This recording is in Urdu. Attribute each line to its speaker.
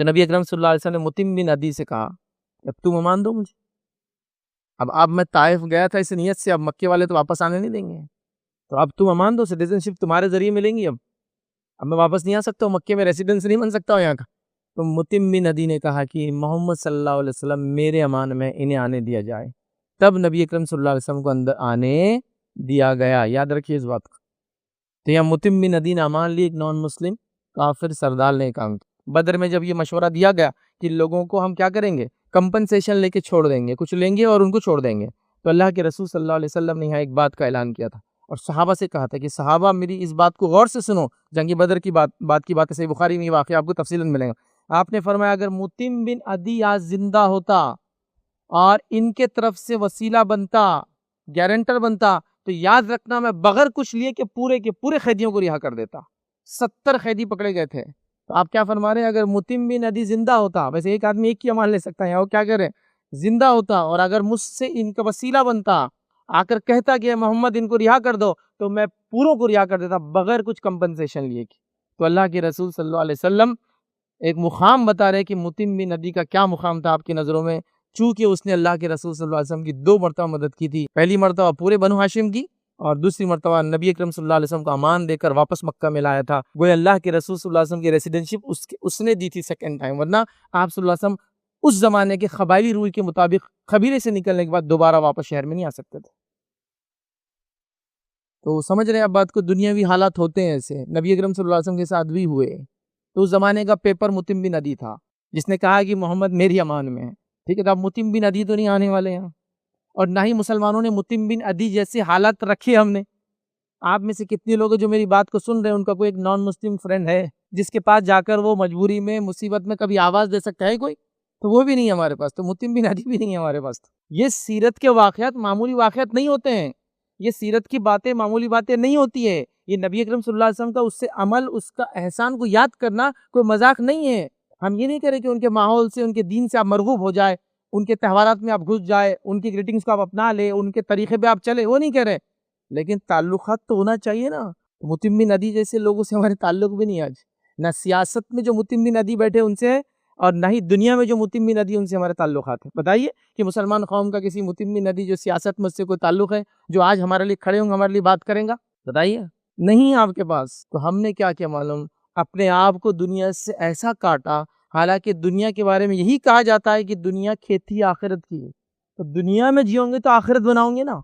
Speaker 1: تو نبی اکرم صلی اللہ علیہ وسلم نے متم بن عدی سے کہا اب تم مان دو مجھے، اب میں طائف گیا تھا اس نیت سے، اب مکے والے تو واپس آنے نہیں دیں گے، تو اب تم امان دو، سٹیزن شپ تمہارے ذریعے ملیں گی، اب میں واپس نہیں آ سکتا ہوں، مکے میں ریسیڈنس نہیں بن سکتا ہوں یہاں کا۔ تو متم بن عدی نے کہا کہ محمد صلی اللہ علیہ وسلم میرے امان میں، انہیں آنے دیا جائے۔ تب نبی اکرم صلی اللہ علیہ وسلم کو اندر آنے دیا گیا، یاد رکھیے اس بات کو۔ تو یہاں متم بن عدی نے امان لی، ایک نان مسلم کافر سردار نے کام کیا۔ بدر میں جب یہ مشورہ دیا گیا کہ لوگوں کو ہم کیا کریں گے، کمپنسیشن لے کے چھوڑ دیں گے، کچھ لیں گے اور ان کو چھوڑ دیں گے، تو اللہ کے رسول صلی اللہ علیہ وسلم نے یہاں ایک بات کا اعلان کیا تھا اور صحابہ سے کہا تھا کہ صحابہ میری اس بات کو غور سے سنو، جنگ بدر کی بات کی بات ہے، صحیح بخاری میں یہ واقعہ آپ کو تفصیلاً ملے گا۔ آپ نے فرمایا اگر متم بن عدی آج زندہ ہوتا اور ان کے طرف سے وسیلہ بنتا، گارنٹر بنتا، تو یاد رکھنا میں بغیر کچھ لیے کہ پورے کے پورے قیدیوں کو رہا کر دیتا۔ 70 قیدی پکڑے گئے تھے، تو آپ کیا فرما رہے ہیں، اگر متم بن عدی زندہ ہوتا، ویسے ایک آدمی ایک ہی امان لے سکتا ہے، وہ کیا کرے، زندہ ہوتا اور اگر مجھ سے ان کا وسیلہ بنتا، آ کر کہتا کہ محمد ان کو رہا کر دو، تو میں پوروں کو رہا کر دیتا بغیر کچھ کمپنسیشن لیے کی۔ تو اللہ کے رسول صلی اللہ علیہ وسلم ایک مقام بتا رہے کہ متم بن عدی کا کیا مقام تھا آپ کی نظروں میں، چونکہ اس نے اللہ کے رسول صلی اللہ علیہ وسلم کی 2 مرتبہ مدد کی تھی، پہلی مرتبہ پورے بنو ہاشم کی اور دوسری مرتبہ نبی اکرم صلی اللہ علیہ وسلم کو امان دے کر واپس مکہ میں لایا تھا۔ گویا اللہ کے رسول صلی اللہ علیہ وسلم کی ریسیڈنشپ اس نے دی تھی سیکنڈ ٹائم، ورنہ آپ صلی اللہ علیہ وسلم اس زمانے کے قبائلی رول کے مطابق قبیلے سے نکلنے کے بعد دوبارہ واپس شہر میں نہیں آ سکتے تھے۔ تو سمجھ رہے ہیں اب بات کو، دنیاوی حالات ہوتے ہیں ایسے، نبی اکرم صلی اللہ علیہ وسلم کے ساتھ بھی ہوئے۔ تو اس زمانے کا پیپر متم بن عدی تھا جس نے کہا کہ محمد میری امان میں ہے، ٹھیک ہے، تو اب متم بن عدی تو نہیں آنے والے ہیں، اور نہ ہی مسلمانوں نے متم بن عدی جیسے حالات رکھے ہم نے۔ آپ میں سے کتنے لوگ جو میری بات کو سن رہے ہیں ان کا کوئی ایک نان مسلم فرینڈ ہے جس کے پاس جا کر وہ مجبوری میں مصیبت میں کبھی آواز دے سکتا ہے کوئی؟ تو وہ بھی نہیں ہے ہمارے پاس، تو متم بن عدی بھی نہیں ہے ہمارے پاس۔ یہ سیرت کے واقعات معمولی واقعات نہیں ہوتے ہیں، یہ سیرت کی باتیں معمولی باتیں نہیں ہوتی ہے، یہ نبی اکرم صلی اللہ علیہ وسلم کا اس سے عمل، اس کا احسان کو یاد کرنا کوئی مذاق نہیں ہے۔ ہم یہ نہیں کریں کہ ان کے ماحول سے، ان کے دین سے آپ مرغوب ہو جائے، ان کے تہوارات میں آپ گھس جائے، ان کی گریٹنگز کو آپ اپنا لے، ان کے طریقے پہ آپ چلے، وہ نہیں کہہ رہے، لیکن تعلقات تو ہونا چاہیے نا۔ متم بن عدی جیسے لوگوں سے ہمارے تعلق بھی نہیں آج، نہ سیاست میں جو متم بن عدی بیٹھے ان سے، اور نہ ہی دنیا میں جو متم بن عدی ان سے ہمارے تعلقات ہیں۔ بتائیے کہ مسلمان قوم کا کسی متم بن عدی جو سیاست میں اس سے کوئی تعلق ہے، جو آج ہمارے لیے کھڑے ہوں گے، ہمارے لیے بات کریں گا؟ بتائیے، نہیں آپ کے پاس۔ تو ہم نے کیا معلوم، اپنے آپ کو دنیا سے ایسا کاٹا، حالانکہ دنیا کے بارے میں یہی کہا جاتا ہے کہ دنیا کھیتی آخرت کی ہے، تو دنیا میں جیوں گے تو آخرت بناؤں گے نا۔